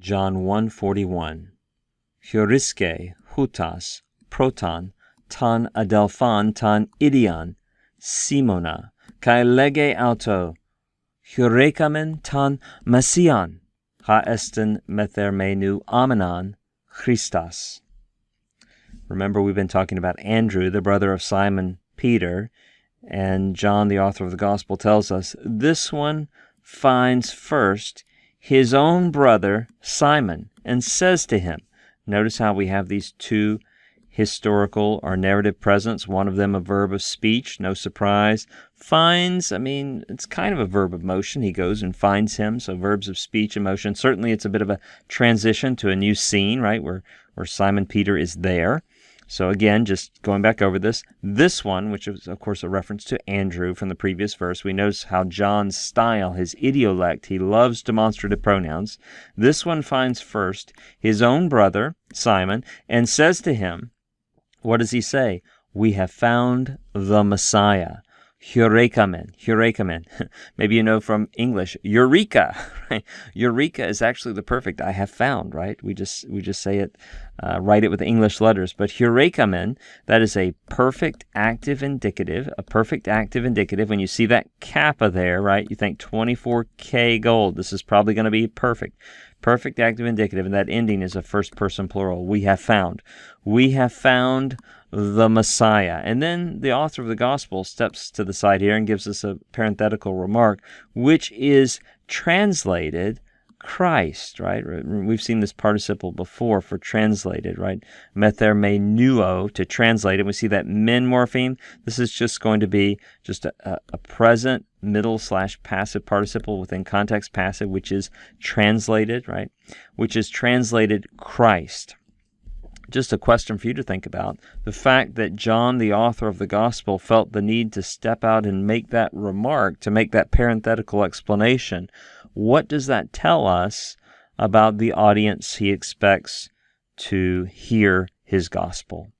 John 1:41. Heuriske, hutas, proton, ton adelphon ton idion, Simona, kai lege auto, heurekamen ton messian, ha esten methermenu amenon, Christos. Remember, we've been talking about Andrew, the brother of Simon Peter, and John, the author of the Gospel, tells us this one finds first his own brother Simon and says to him, notice how we have these two historical or narrative presents, one of them a verb of speech, no surprise, finds, it's kind of a verb of motion. He goes and finds him, so verbs of speech and motion. Certainly it's a bit of a transition to a new scene, right, where Simon Peter is there. So again, just going back over this one, which is, of course, a reference to Andrew from the previous verse, we notice how John's style, his idiolect, he loves demonstrative pronouns. This one finds first his own brother, Simon, and says to him, what does he say? We have found the Messiah. Heurekamen. Maybe you know from English, Eureka, right? Eureka is actually the perfect I have found, right? We just say it, write it with English letters. But heurekamen, that is a perfect active indicative, When you see that kappa there, right, you think 24K gold. This is probably going to be perfect. Perfect active indicative, and that ending is a first person plural. We have found the Messiah. And then the author of the Gospel steps to the side here and gives us a parenthetical remark, which is translated Christ, right? We've seen this participle before for translated, right? Methermenuo, to translate it. We see that men morpheme. This is just going to be just a present middle/passive participle within context passive, which is translated, right? Which is translated Christ. Just a question for you to think about. The fact that John, the author of the Gospel, felt the need to step out and make that remark, to make that parenthetical explanation, what does that tell us about the audience he expects to hear his Gospel?